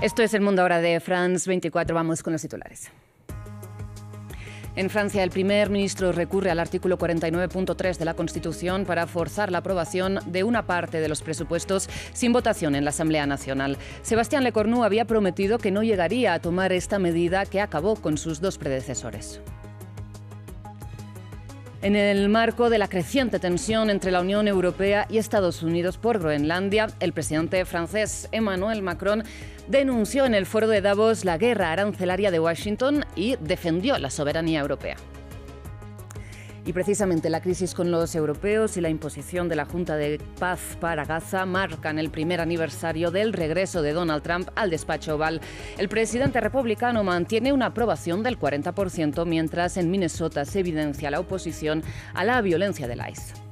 Esto es El Mundo ahora de France 24. Vamos con los titulares. En Francia, el primer ministro recurre al artículo 49.3 de la Constitución para forzar la aprobación de una parte de los presupuestos sin votación en la Asamblea Nacional. Sébastien Lecornu había prometido que no llegaría a tomar esta medida, que acabó con sus dos predecesores. En el marco de la creciente tensión entre la Unión Europea y Estados Unidos por Groenlandia, el presidente francés Emmanuel Macron denunció en el foro de Davos la guerra arancelaria de Washington y defendió la soberanía europea. Y precisamente la crisis con los europeos y la imposición de la Junta de Paz para Gaza marcan el primer aniversario del regreso de Donald Trump al despacho Oval. El presidente republicano mantiene una aprobación del 40%, mientras en Minnesota se evidencia la oposición a la violencia del ICE.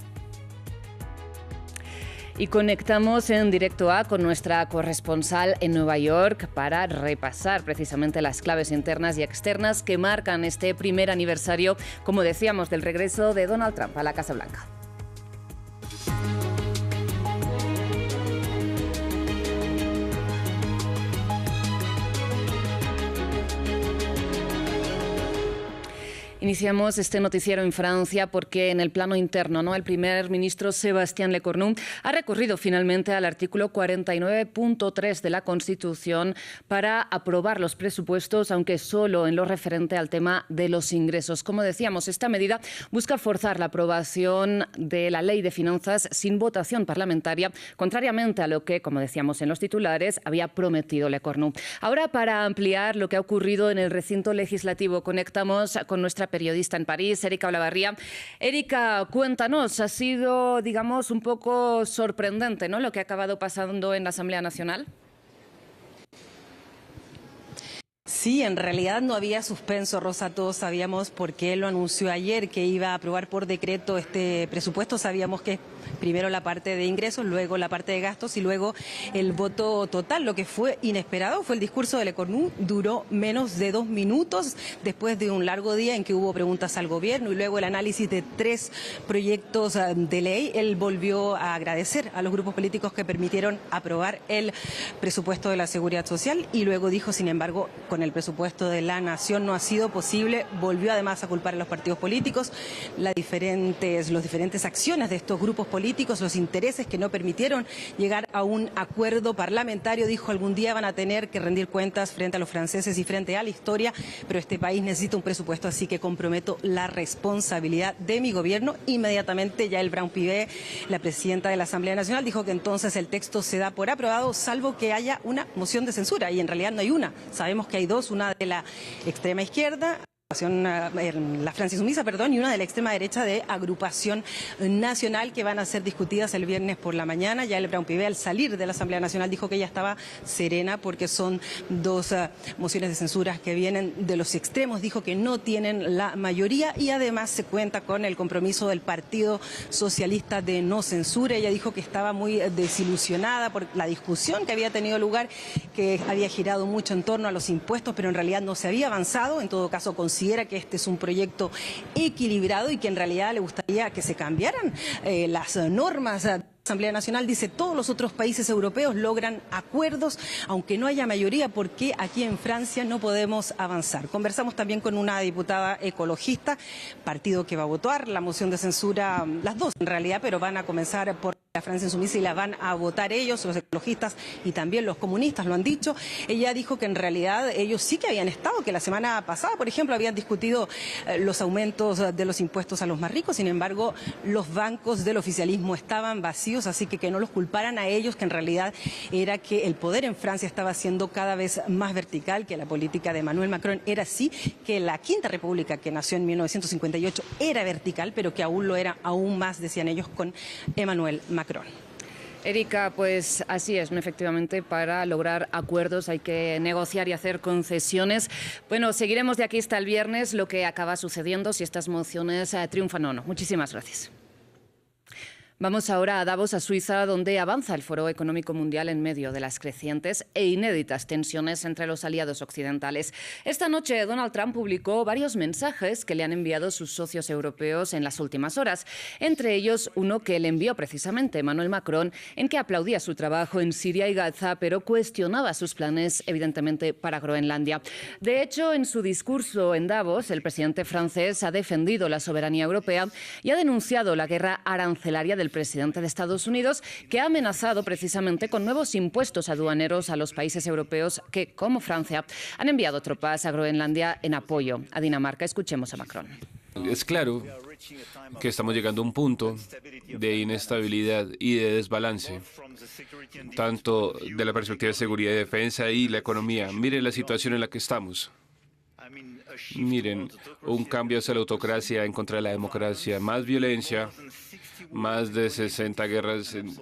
Y conectamos en directo con nuestra corresponsal en Nueva York para repasar precisamente las claves internas y externas que marcan este primer aniversario, como decíamos, del regreso de Donald Trump a la Casa Blanca. Iniciamos este noticiero en Francia porque en el plano interno, el primer ministro Sébastien Lecornu ha recurrido finalmente al artículo 49.3 de la Constitución para aprobar los presupuestos, aunque solo en lo referente al tema de los ingresos. Como decíamos, esta medida busca forzar la aprobación de la Ley de Finanzas sin votación parlamentaria, contrariamente a lo que, como decíamos en los titulares, había prometido Lecornu. Ahora, para ampliar lo que ha ocurrido en el recinto legislativo, conectamos con nuestra periodista en París, Erika Olavarría. Erika, cuéntanos, ha sido, digamos, un poco sorprendente, ¿no?, lo que ha acabado pasando en la Asamblea Nacional. Sí, en realidad no había suspenso, Rosa. Todos sabíamos, porque él lo anunció ayer, que iba a aprobar por decreto este presupuesto. Sabíamos que primero la parte de ingresos, luego la parte de gastos y luego el voto total. Lo que fue inesperado fue el discurso de Lecornu. Duró menos de 2 minutos después de un largo día en que hubo preguntas al gobierno y luego el análisis de 3 proyectos de ley. Él volvió a agradecer a los grupos políticos que permitieron aprobar el presupuesto de la Seguridad Social y luego dijo, sin embargo, con el presupuesto de la Nación no ha sido posible. Volvió además a culpar a los partidos políticos, las diferentes acciones de estos grupos políticos, los intereses que no permitieron llegar a un acuerdo parlamentario. Dijo, algún día van a tener que rendir cuentas frente a los franceses y frente a la historia, pero este país necesita un presupuesto, así que comprometo la responsabilidad de mi gobierno. Inmediatamente Yael Braun-Pivet, la presidenta de la Asamblea Nacional, dijo que entonces el texto se da por aprobado, salvo que haya una moción de censura, y en realidad no hay una. Sabemos que hay dos, una de la extrema izquierda, la Francia Insumisa, y una de la extrema derecha de Agrupación Nacional, que van a ser discutidas el viernes por la mañana. Ya el Braun-Pivet, al salir de la Asamblea Nacional, dijo que ella estaba serena porque son dos mociones de censura que vienen de los extremos. Dijo que no tienen la mayoría y además se cuenta con el compromiso del Partido Socialista de no censura. Ella dijo que estaba muy desilusionada por la discusión que había tenido lugar, que había girado mucho en torno a los impuestos, pero en realidad no se había avanzado. En todo caso, considera que este es un proyecto equilibrado y que en realidad le gustaría que se cambiaran las normas. La Asamblea Nacional dice, todos los otros países europeos logran acuerdos, aunque no haya mayoría, porque aquí en Francia no podemos avanzar. Conversamos también con una diputada ecologista, partido que va a votar la moción de censura, las dos en realidad, pero van a comenzar por la Francia Insumisa y la van a votar ellos, los ecologistas y también los comunistas, lo han dicho. Ella dijo que en realidad ellos sí que habían estado, que la semana pasada, por ejemplo, habían discutido los aumentos de los impuestos a los más ricos. Sin embargo, los bancos del oficialismo estaban vacíos, así que no los culparan a ellos, que en realidad era que el poder en Francia estaba siendo cada vez más vertical, que la política de Emmanuel Macron era así, que la Quinta República, que nació en 1958, era vertical, pero que aún lo era aún más, decían ellos, con Emmanuel Macron. Erika, pues así es, efectivamente, para lograr acuerdos hay que negociar y hacer concesiones. Bueno, seguiremos de aquí hasta el viernes lo que acaba sucediendo, si estas mociones triunfan o no. Muchísimas gracias. Vamos ahora a Davos, a Suiza, donde avanza el Foro Económico Mundial en medio de las crecientes e inéditas tensiones entre los aliados occidentales. Esta noche Donald Trump publicó varios mensajes que le han enviado sus socios europeos en las últimas horas. Entre ellos, uno que le envió precisamente Emmanuel Macron, en que aplaudía su trabajo en Siria y Gaza, pero cuestionaba sus planes, evidentemente, para Groenlandia. De hecho, en su discurso en Davos, el presidente francés ha defendido la soberanía europea y ha denunciado la guerra arancelaria del presidente de Estados Unidos, que ha amenazado precisamente con nuevos impuestos aduaneros a los países europeos que, como Francia, han enviado tropas a Groenlandia en apoyo a Dinamarca. Escuchemos a Macron. Es claro que estamos llegando a un punto de inestabilidad y de desbalance, tanto de la perspectiva de seguridad y defensa y la economía. Miren la situación en la que estamos. Miren, un cambio hacia la autocracia en contra de la democracia, más violencia, más de 60 guerras en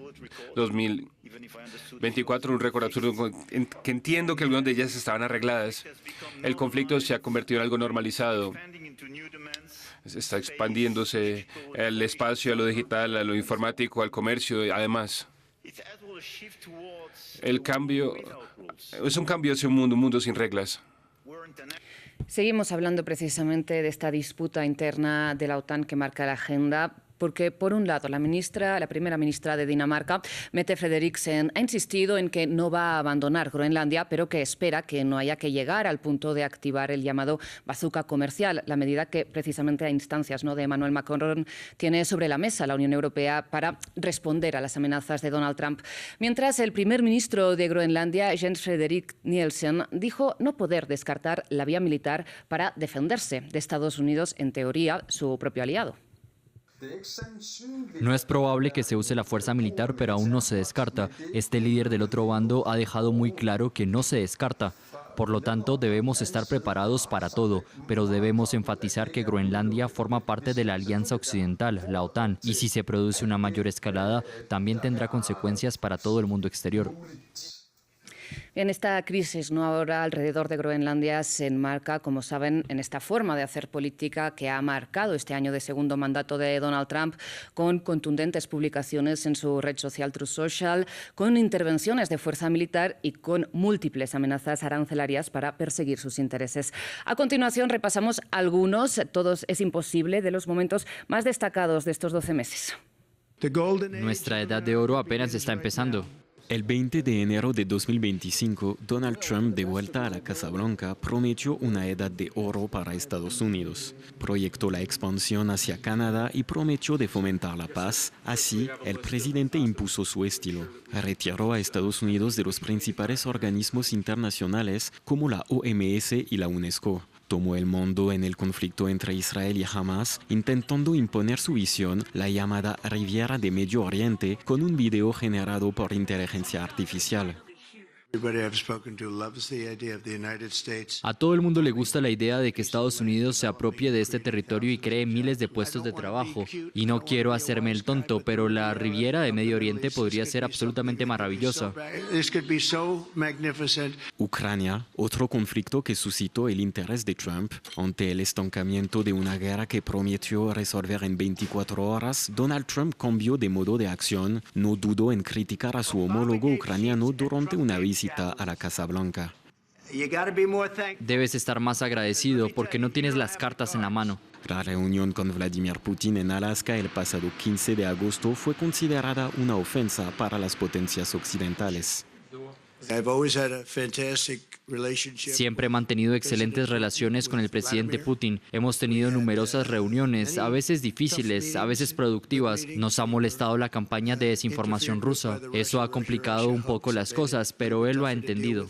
2024, un récord absurdo que entiendo que algunas de ellas estaban arregladas. El conflicto se ha convertido en algo normalizado. Está expandiéndose el espacio a lo digital, a lo informático, al comercio. Además, el cambio es un cambio hacia un mundo sin reglas. Seguimos hablando precisamente de esta disputa interna de la OTAN que marca la agenda. Porque, por un lado, la primera ministra de Dinamarca, Mette Frederiksen, ha insistido en que no va a abandonar Groenlandia, pero que espera que no haya que llegar al punto de activar el llamado bazooka comercial, la medida que, precisamente a instancias de Emmanuel Macron, tiene sobre la mesa la Unión Europea para responder a las amenazas de Donald Trump. Mientras, el primer ministro de Groenlandia, Jens Frederik Nielsen, dijo no poder descartar la vía militar para defenderse de Estados Unidos, en teoría, su propio aliado. No es probable que se use la fuerza militar, pero aún no se descarta. Este líder del otro bando ha dejado muy claro que no se descarta. Por lo tanto, debemos estar preparados para todo, pero debemos enfatizar que Groenlandia forma parte de la Alianza Occidental, la OTAN, y si se produce una mayor escalada, también tendrá consecuencias para todo el mundo exterior. En esta crisis ahora alrededor de Groenlandia se enmarca, como saben, en esta forma de hacer política que ha marcado este año de segundo mandato de Donald Trump, con contundentes publicaciones en su red social Truth Social, con intervenciones de fuerza militar y con múltiples amenazas arancelarias para perseguir sus intereses. A continuación repasamos algunos, todos es imposible, de los momentos más destacados de estos 12 meses. Nuestra edad de oro apenas está empezando. El 20 de enero de 2025, Donald Trump, de vuelta a la Casa Blanca, prometió una edad de oro para Estados Unidos. Proyectó la expansión hacia Canadá y prometió de fomentar la paz. Así, el presidente impuso su estilo. Retiró a Estados Unidos de los principales organismos internacionales como la OMS y la UNESCO. Tomó el mando en el conflicto entre Israel y Hamas, intentando imponer su visión, la llamada Riviera de Medio Oriente, con un video generado por inteligencia artificial. A todo el mundo le gusta la idea de que Estados Unidos se apropie de este territorio y cree miles de puestos de trabajo. Y no quiero hacerme el tonto, pero la Riviera de Medio Oriente podría ser absolutamente maravillosa. Ucrania, otro conflicto que suscitó el interés de Trump. Ante el estancamiento de una guerra que prometió resolver en 24 horas, Donald Trump cambió de modo de acción. No dudó en criticar a su homólogo ucraniano durante una visita a la Casa Blanca. Debes estar más agradecido porque no tienes las cartas en la mano. La reunión con Vladimir Putin en Alaska el pasado 15 de agosto fue considerada una ofensa para las potencias occidentales. Siempre he mantenido excelentes relaciones con el presidente Putin. Hemos tenido numerosas reuniones, a veces difíciles, a veces productivas. Nos ha molestado la campaña de desinformación rusa. Eso ha complicado un poco las cosas, pero él lo ha entendido.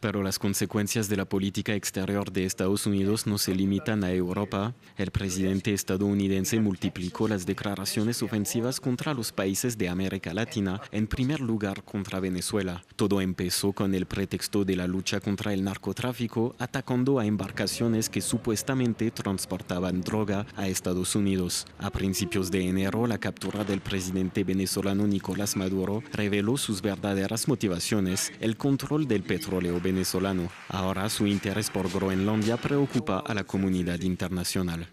Pero las consecuencias de la política exterior de Estados Unidos no se limitan a Europa. El presidente estadounidense multiplicó las declaraciones ofensivas contra los países de América Latina, en primer lugar contra Venezuela. Todo empezó con el pretexto de la lucha contra el narcotráfico, atacando a embarcaciones que supuestamente transportaban droga a Estados Unidos. A principios de enero, la captura del presidente venezolano Nicolás Maduro reveló sus verdaderas motivaciones, el control del petróleo venezolano. Ahora su interés por Groenlandia preocupa a la comunidad internacional.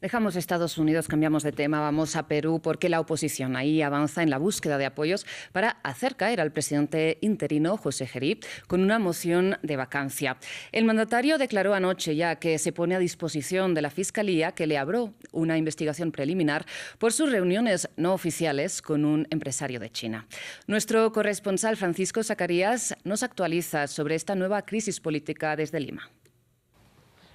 Dejamos Estados Unidos, cambiamos de tema, vamos a Perú porque la oposición ahí avanza en la búsqueda de apoyos para hacer caer al presidente interino José Gerí con una moción de vacancia. El mandatario declaró anoche ya que se pone a disposición de la Fiscalía que le abrió una investigación preliminar por sus reuniones no oficiales con un empresario de China. Nuestro corresponsal Francisco Zacarías nos actualiza sobre esta nueva crisis política desde Lima.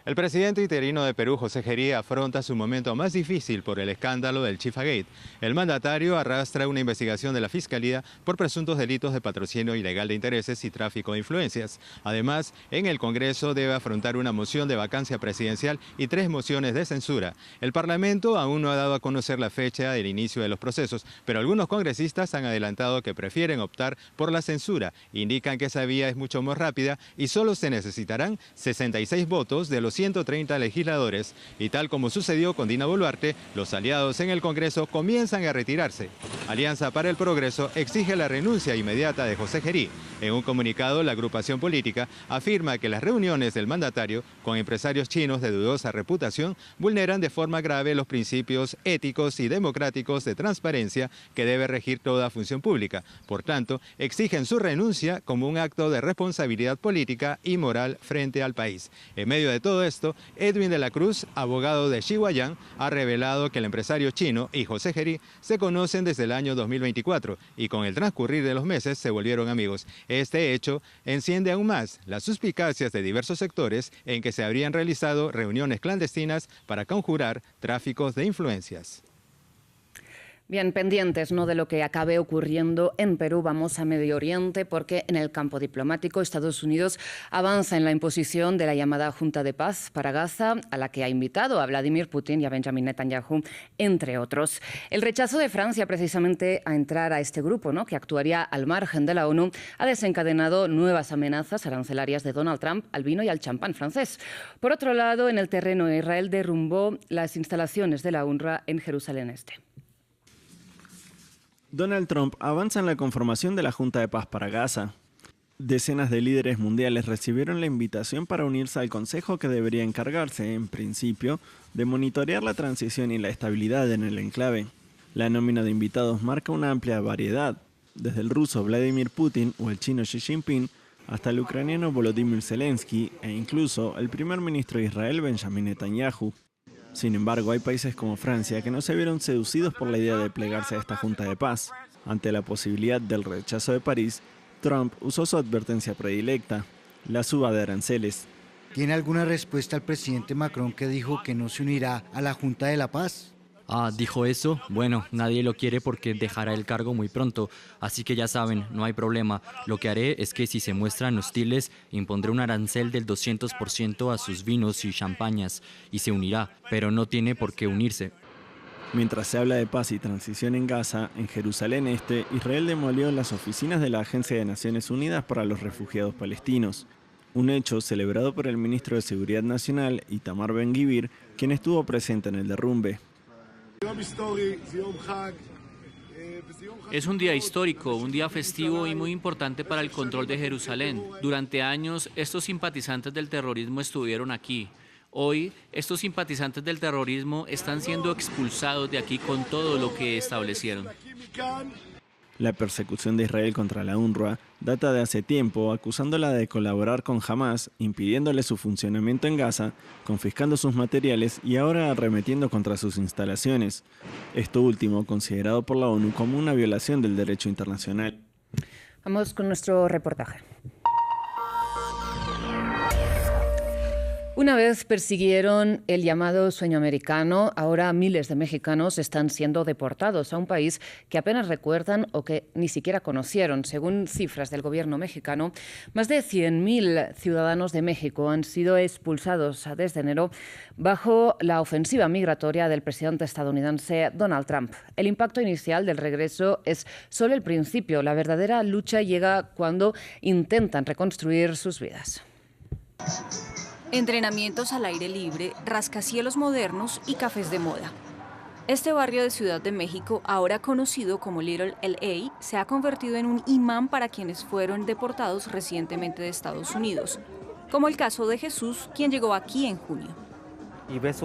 El presidente interino de Perú, José Gerí, afronta su momento más difícil por el escándalo del Chifagate. El mandatario arrastra una investigación de la Fiscalía por presuntos delitos de patrocinio ilegal de intereses y tráfico de influencias. Además, en el Congreso debe afrontar una moción de vacancia presidencial y 3 mociones de censura. El Parlamento aún no ha dado a conocer la fecha del inicio de los procesos, pero algunos congresistas han adelantado que prefieren optar por la censura. Indican que esa vía es mucho más rápida y solo se necesitarán 66 votos de los 130 legisladores, y tal como sucedió con Dina Boluarte, los aliados en el Congreso comienzan a retirarse. Alianza para el Progreso exige la renuncia inmediata de José Gerí. En un comunicado, la agrupación política afirma que las reuniones del mandatario con empresarios chinos de dudosa reputación vulneran de forma grave los principios éticos y democráticos de transparencia que debe regir toda función pública. Por tanto, exigen su renuncia como un acto de responsabilidad política y moral frente al país. En medio de todo esto, Edwin de la Cruz, abogado de Xihuayán, ha revelado que el empresario chino y José Gerí se conocen desde el año 2024 y con el transcurrir de los meses se volvieron amigos. Este hecho enciende aún más las suspicacias de diversos sectores en que se habrían realizado reuniones clandestinas para conjurar tráficos de influencias. Bien, pendientes, ¿no?, de lo que acabe ocurriendo en Perú, vamos a Medio Oriente porque en el campo diplomático Estados Unidos avanza en la imposición de la llamada Junta de Paz para Gaza, a la que ha invitado a Vladimir Putin y a Benjamin Netanyahu, entre otros. El rechazo de Francia precisamente a entrar a este grupo, ¿no?, que actuaría al margen de la ONU, ha desencadenado nuevas amenazas arancelarias de Donald Trump al vino y al champán francés. Por otro lado, en el terreno, Israel derrumbó las instalaciones de la UNRWA en Jerusalén Este. Donald Trump avanza en la conformación de la Junta de Paz para Gaza. Decenas de líderes mundiales recibieron la invitación para unirse al Consejo que debería encargarse, en principio, de monitorear la transición y la estabilidad en el enclave. La nómina de invitados marca una amplia variedad, desde el ruso Vladimir Putin o el chino Xi Jinping, hasta el ucraniano Volodymyr Zelensky e incluso el primer ministro de Israel Benjamin Netanyahu. Sin embargo, hay países como Francia que no se vieron seducidos por la idea de plegarse a esta Junta de Paz. Ante la posibilidad del rechazo de París, Trump usó su advertencia predilecta, la suba de aranceles. ¿Tiene alguna respuesta al presidente Macron que dijo que no se unirá a la Junta de la Paz? ¿Dijo eso? Bueno, nadie lo quiere porque dejará el cargo muy pronto, así que ya saben, no hay problema. Lo que haré es que si se muestran hostiles, impondré un arancel del 200% a sus vinos y champañas, y se unirá, pero no tiene por qué unirse. Mientras se habla de paz y transición en Gaza, en Jerusalén Este, Israel demolió las oficinas de la Agencia de Naciones Unidas para los Refugiados Palestinos. Un hecho celebrado por el ministro de Seguridad Nacional, Itamar Ben-Gvir, quien estuvo presente en el derrumbe. Es un día histórico, un día festivo y muy importante para el control de Jerusalén. Durante años, estos simpatizantes del terrorismo estuvieron aquí. Hoy, estos simpatizantes del terrorismo están siendo expulsados de aquí con todo lo que establecieron. La persecución de Israel contra la UNRWA data de hace tiempo, acusándola de colaborar con Hamas, impidiéndole su funcionamiento en Gaza, confiscando sus materiales y ahora arremetiendo contra sus instalaciones. Esto último considerado por la ONU como una violación del derecho internacional. Vamos con nuestro reportaje. Una vez persiguieron el llamado sueño americano, ahora miles de mexicanos están siendo deportados a un país que apenas recuerdan o que ni siquiera conocieron. Según cifras del gobierno mexicano, más de 100.000 ciudadanos de México han sido expulsados desde enero bajo la ofensiva migratoria del presidente estadounidense Donald Trump. El impacto inicial del regreso es solo el principio. La verdadera lucha llega cuando intentan reconstruir sus vidas. Entrenamientos al aire libre, rascacielos modernos y cafés de moda. Este barrio de Ciudad de México, ahora conocido como Little LA, se ha convertido en un imán para quienes fueron deportados recientemente de Estados Unidos, como el caso de Jesús, quien llegó aquí en junio. Y ves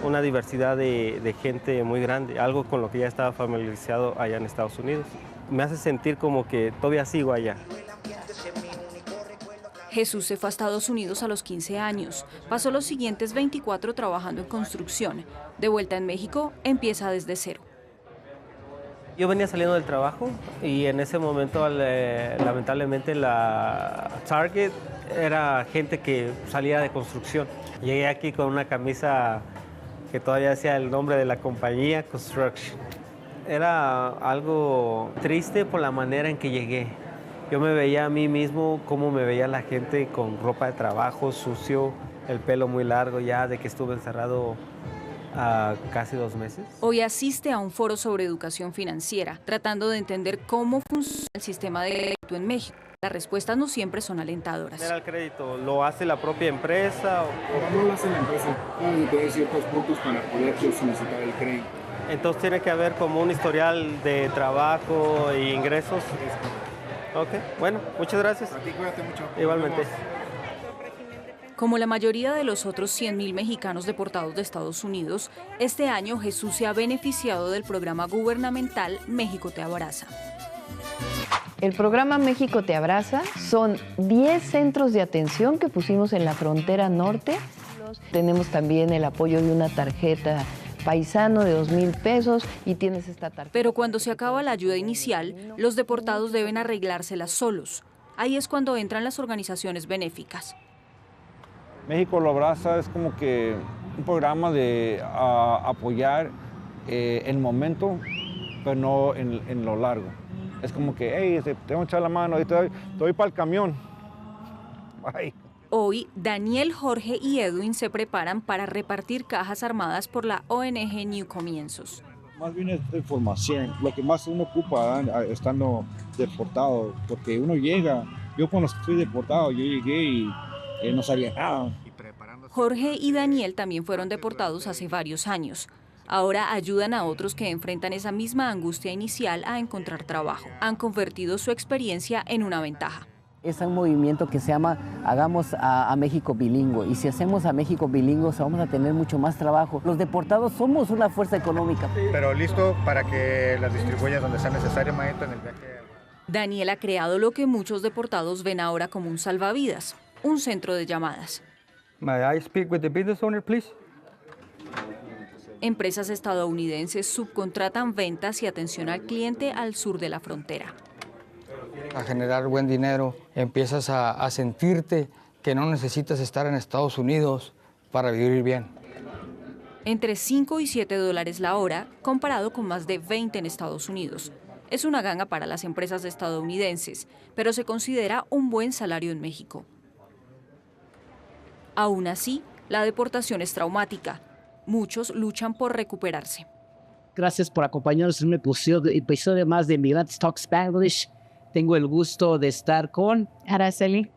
una diversidad de gente muy grande, algo con lo que ya estaba familiarizado allá en Estados Unidos. Me hace sentir como que todavía sigo allá. Jesús se fue a Estados Unidos a los 15 años. Pasó los siguientes 24 trabajando en construcción. De vuelta en México, empieza desde cero. Yo venía saliendo del trabajo y en ese momento, lamentablemente, la Target era gente que salía de construcción. Llegué aquí con una camisa que todavía decía el nombre de la compañía, Construction. Era algo triste por la manera en que llegué. Yo me veía a mí mismo cómo me veía la gente con ropa de trabajo, sucio, el pelo muy largo ya de que estuve encerrado casi 2 meses. Hoy asiste a un foro sobre educación financiera, tratando de entender cómo funciona el sistema de crédito en México. Las respuestas no siempre son alentadoras. ¿El crédito lo hace la propia empresa? No lo hace la empresa. Tiene que tener ciertos puntos para poder solicitar el crédito. Entonces tiene que haber como un historial de trabajo e ingresos. Ok, bueno, muchas gracias. A ti cuídate mucho. Igualmente. Como la mayoría de los otros 100.000 mexicanos deportados de Estados Unidos, este año Jesús se ha beneficiado del programa gubernamental México Te Abraza. El programa México Te Abraza son 10 centros de atención que pusimos en la frontera norte. Tenemos también el apoyo de una tarjeta paisano de 2,000 pesos y tienes esta tarjeta. Pero cuando se acaba la ayuda inicial, los deportados deben arreglárselas solos. Ahí es cuando entran las organizaciones benéficas. México lo abraza es como que un programa de apoyar el momento, pero no en lo largo. Es como que, hey, te voy a echar la mano, te doy para el camión. Bye. Hoy, Daniel, Jorge y Edwin se preparan para repartir cajas armadas por la ONG New Comienzos. Más bien es información, lo que más uno ocupa estando deportado, porque uno llega, yo cuando fui deportado, yo llegué y no sabía nada. Jorge y Daniel también fueron deportados hace varios años. Ahora ayudan a otros que enfrentan esa misma angustia inicial a encontrar trabajo. Han convertido su experiencia en una ventaja. Es un movimiento que se llama Hagamos a México bilingüe, y si hacemos a México bilingüe vamos a tener mucho más trabajo. Los deportados somos una fuerza económica. Pero listo para que las distribuyas donde sea necesario, maestro, en el viaje. Daniel ha creado lo que muchos deportados ven ahora como un salvavidas, un centro de llamadas. May I speak with the business owner, please? Empresas estadounidenses subcontratan ventas y atención al cliente al sur de la frontera. A generar buen dinero, empiezas a sentirte que no necesitas estar en Estados Unidos para vivir bien. Entre $5 y $7 la hora, comparado con más de 20 en Estados Unidos. Es una ganga para las empresas estadounidenses, pero se considera un buen salario en México. Aún así, la deportación es traumática. Muchos luchan por recuperarse. Gracias por acompañarnos en un episodio más de Migrantes Talk Spanglish. Tengo el gusto de estar con Araceli.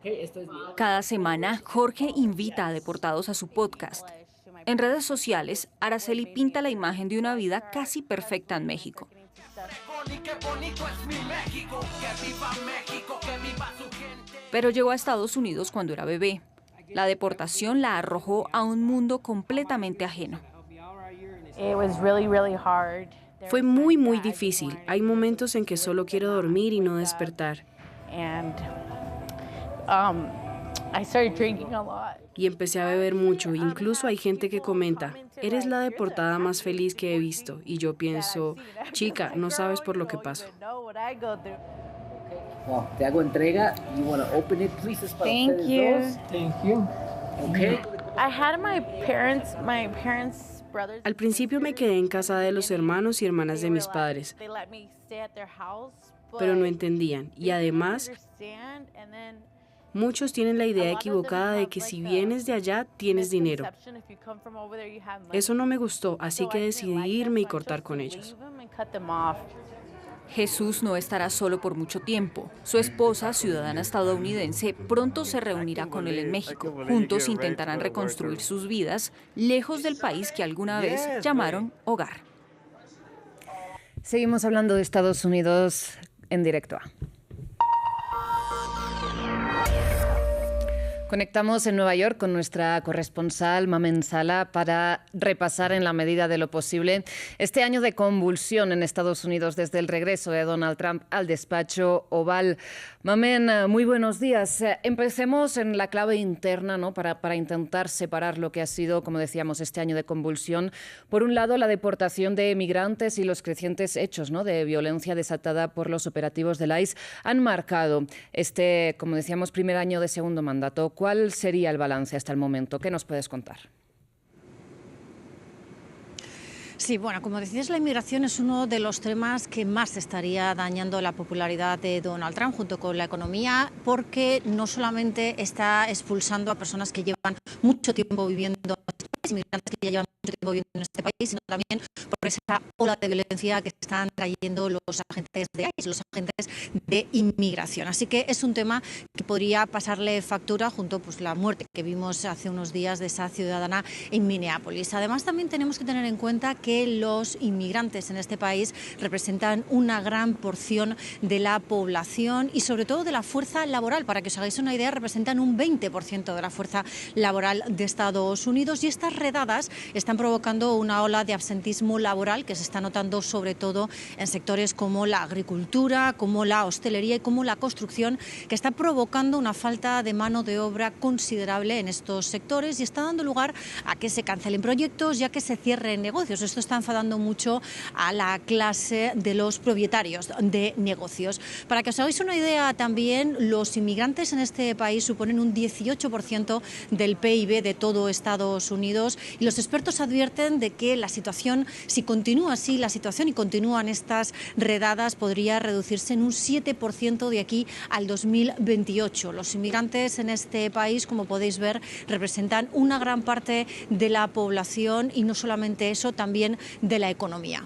Cada semana, Jorge invita a deportados a su podcast. En redes sociales, Araceli pinta la imagen de una vida casi perfecta en México. Pero llegó a Estados Unidos cuando era bebé. La deportación la arrojó a un mundo completamente ajeno. Fue muy difícil. Hay momentos en que solo quiero dormir y no despertar. Y empecé a beber mucho. Incluso hay gente que comenta, eres la deportada más feliz que he visto. Y yo pienso, chica, no sabes por lo que paso. Well, te hago entrega. You want to open it, please? Thank you. Thank you. Okay. I had my parents' brothers. Al principio me quedé en casa de los hermanos y hermanas de mis padres, pero no entendían. Y además, muchos tienen la idea equivocada de que si vienes de allá, tienes dinero. Eso no me gustó, así que decidí irme y cortar con ellos. Jesús no estará solo por mucho tiempo. Su esposa, ciudadana estadounidense, pronto se reunirá con él en México. Juntos intentarán reconstruir sus vidas lejos del país que alguna vez llamaron hogar. Seguimos hablando de Estados Unidos en Directo A. Conectamos en Nueva York con nuestra corresponsal Mamen Sala para repasar en la medida de lo posible este año de convulsión en Estados Unidos desde el regreso de Donald Trump al despacho Oval. Mamen, muy buenos días. Empecemos en la clave interna, ¿no? para intentar separar lo que ha sido, como decíamos, este año de convulsión. Por un lado, la deportación de migrantes y los crecientes hechos, ¿no? de violencia desatada por los operativos del ICE han marcado este, como decíamos, primer año de segundo mandato. ¿Cuál sería el balance hasta el momento? ¿Qué nos puedes contar? Sí, bueno, como decías, la inmigración es uno de los temas que más estaría dañando la popularidad de Donald Trump junto con la economía, porque no solamente está expulsando a personas que llevan mucho tiempo viviendo en este país, inmigrantes que ya llevan mucho tiempo viviendo en este país, sino también por esa ola de violencia que están trayendo los agentes de ICE, los agentes de inmigración. Así que es un tema que podría pasarle factura junto a la muerte que vimos hace unos días de esa ciudadana en Minneapolis. Además, también tenemos que tener en cuenta que los inmigrantes en este país representan una gran porción de la población y sobre todo de la fuerza laboral. Para que os hagáis una idea, representan un 20% de la fuerza laboral de Estados Unidos, y estas redadas están provocando una ola de absentismo laboral que se está notando sobre todo en sectores como la agricultura, como la hostelería y como la construcción, que está provocando una falta de mano de obra considerable en estos sectores y está dando lugar a que se cancelen proyectos y a que se cierren negocios. Esto está enfadando mucho a la clase de los propietarios de negocios. Para que os hagáis una idea también, los inmigrantes en este país suponen un 18% del PIB de todo Estados Unidos, y los expertos advierten de que la situación, si continúa así la situación y continúan estas redadas, podría reducirse en un 7% de aquí al 2028. Los inmigrantes en este país, como podéis ver, representan una gran parte de la población y no solamente eso, también de la economía.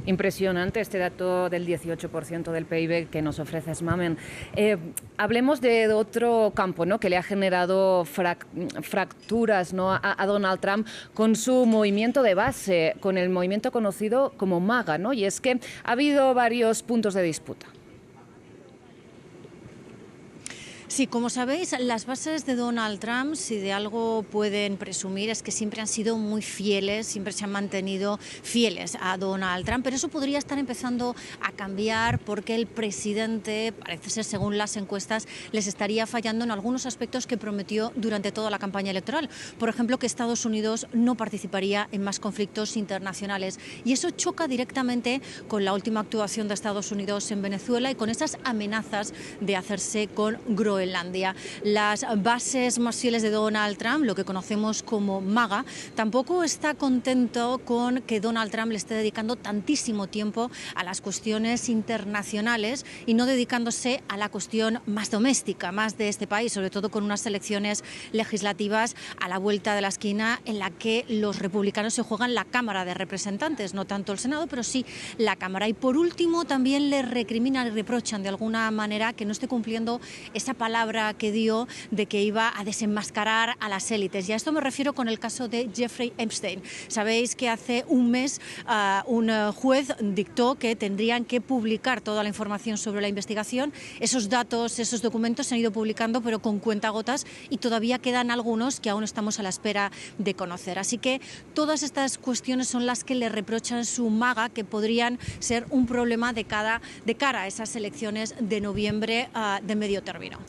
Impresionante este dato del 18% del PIB que nos ofreces, Mamen. Hablemos de otro campo, ¿no? que le ha generado fracturas, ¿no? a Donald Trump con su movimiento de base, con el movimiento conocido como MAGA, ¿no? Y es que ha habido varios puntos de disputa. Sí, como sabéis, las bases de Donald Trump, si de algo pueden presumir, es que siempre han sido muy fieles, siempre se han mantenido fieles a Donald Trump, pero eso podría estar empezando a cambiar porque el presidente, parece ser según las encuestas, les estaría fallando en algunos aspectos que prometió durante toda la campaña electoral. Por ejemplo, que Estados Unidos no participaría en más conflictos internacionales, y eso choca directamente con la última actuación de Estados Unidos en Venezuela y con esas amenazas de hacerse con Groenlandia. Las bases más fieles de Donald Trump, lo que conocemos como MAGA, tampoco está contento con que Donald Trump le esté dedicando tantísimo tiempo a las cuestiones internacionales y no dedicándose a la cuestión más doméstica, más de este país, sobre todo con unas elecciones legislativas a la vuelta de la esquina en la que los republicanos se juegan la Cámara de Representantes, no tanto el Senado, pero sí la Cámara. Y por último, también le recriminan y reprochan de alguna manera que no esté cumpliendo esa palabra que dio de que iba a desenmascarar a las élites. Y a esto me refiero con el caso de Jeffrey Epstein. Sabéis que hace un mes un juez dictó que tendrían que publicar toda la información sobre la investigación. Esos datos, esos documentos se han ido publicando, pero con cuentagotas, y todavía quedan algunos que aún estamos a la espera de conocer. Así que todas estas cuestiones son las que le reprochan su MAGA, que podrían ser un problema de cara a esas elecciones de noviembre de medio término.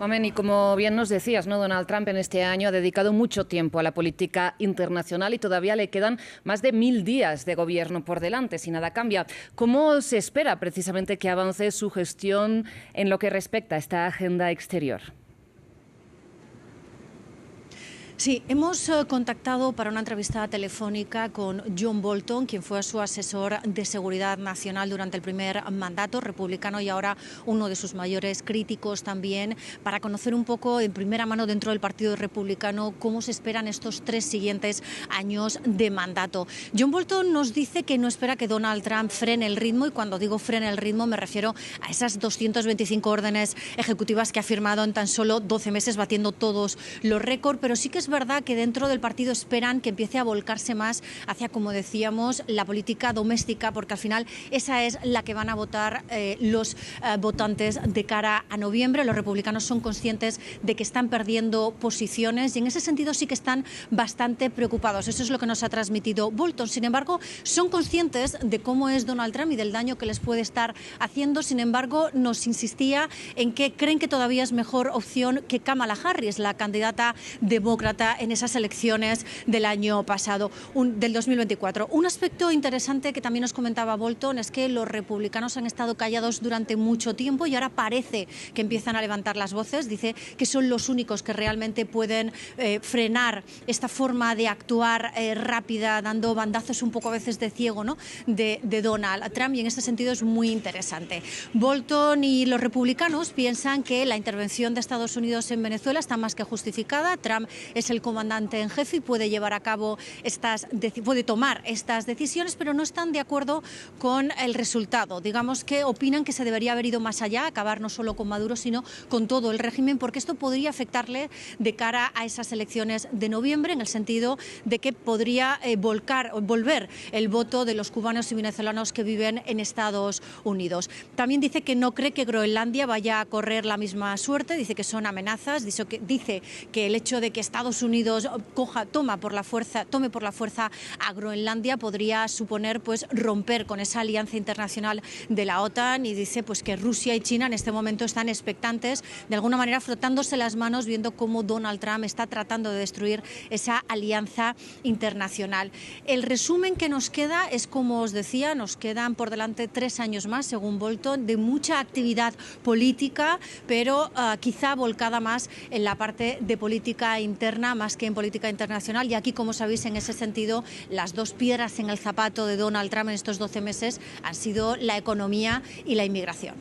Mamen, y como bien nos decías, ¿no? Donald Trump en este año ha dedicado mucho tiempo a la política internacional y todavía le quedan más de 1000 días de gobierno por delante, si nada cambia. ¿Cómo se espera precisamente que avance su gestión en lo que respecta a esta agenda exterior? Sí, hemos contactado para una entrevista telefónica con John Bolton, quien fue su asesor de seguridad nacional durante el primer mandato republicano y ahora uno de sus mayores críticos también, para conocer un poco en primera mano dentro del Partido Republicano cómo se esperan estos 3 siguientes años de mandato. John Bolton nos dice que no espera que Donald Trump frene el ritmo, y cuando digo frene el ritmo me refiero a esas 225 órdenes ejecutivas que ha firmado en tan solo 12 meses, batiendo todos los récords, pero sí que es verdad que dentro del partido esperan que empiece a volcarse más hacia, como decíamos, la política doméstica, porque al final esa es la que van a votar los votantes de cara a noviembre. Los republicanos son conscientes de que están perdiendo posiciones y en ese sentido sí que están bastante preocupados. Eso es lo que nos ha transmitido Bolton. Sin embargo, son conscientes de cómo es Donald Trump y del daño que les puede estar haciendo. Sin embargo, nos insistía en que creen que todavía es mejor opción que Kamala Harris, la candidata demócrata en esas elecciones del año pasado, del 2024. Un aspecto interesante que también nos comentaba Bolton es que los republicanos han estado callados durante mucho tiempo y ahora parece que empiezan a levantar las voces. Dice que son los únicos que realmente pueden frenar esta forma de actuar rápida, dando bandazos un poco a veces de ciego, ¿no?, de Donald Trump, y en este sentido es muy interesante. Bolton y los republicanos piensan que la intervención de Estados Unidos en Venezuela está más que justificada. Trump es el comandante en jefe y puede llevar a cabo puede tomar estas decisiones, pero no están de acuerdo con el resultado. Digamos que opinan que se debería haber ido más allá, acabar no solo con Maduro, sino con todo el régimen, porque esto podría afectarle de cara a esas elecciones de noviembre, en el sentido de que podría volver el voto de los cubanos y venezolanos que viven en Estados Unidos. También dice que no cree que Groenlandia vaya a correr la misma suerte, dice que son amenazas, dice que el hecho de que Estados Unidos tome por la fuerza a Groenlandia podría suponer pues romper con esa alianza internacional de la OTAN, y dice pues que Rusia y China en este momento están expectantes, de alguna manera frotándose las manos, viendo cómo Donald Trump está tratando de destruir esa alianza internacional. El resumen que nos queda es, como os decía, nos quedan por delante 3 años más, según Bolton, de mucha actividad política, pero quizá volcada más en la parte de política interna más que en política internacional. Y aquí, como sabéis, en ese sentido, las dos piedras en el zapato de Donald Trump en estos 12 meses han sido la economía y la inmigración.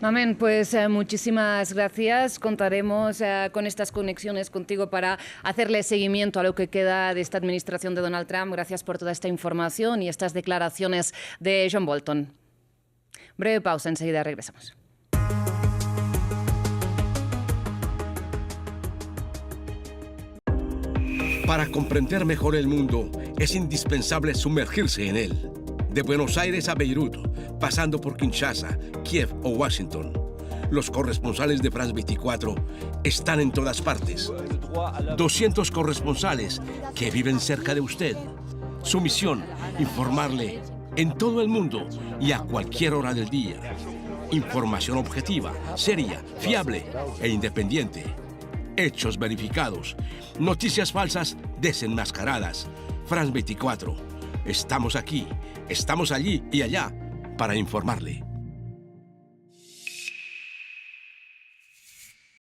Mamen, pues muchísimas gracias. Contaremos con estas conexiones contigo para hacerle seguimiento a lo que queda de esta administración de Donald Trump. Gracias por toda esta información y estas declaraciones de John Bolton. Breve pausa, enseguida regresamos. Para comprender mejor el mundo, es indispensable sumergirse en él. De Buenos Aires a Beirut, pasando por Kinshasa, Kiev o Washington. Los corresponsales de France 24 están en todas partes. 200 corresponsales que viven cerca de usted. Su misión, informarle en todo el mundo y a cualquier hora del día. Información objetiva, seria, fiable e independiente. Hechos verificados. Noticias falsas desenmascaradas. France 24. Estamos aquí, estamos allí y allá para informarle.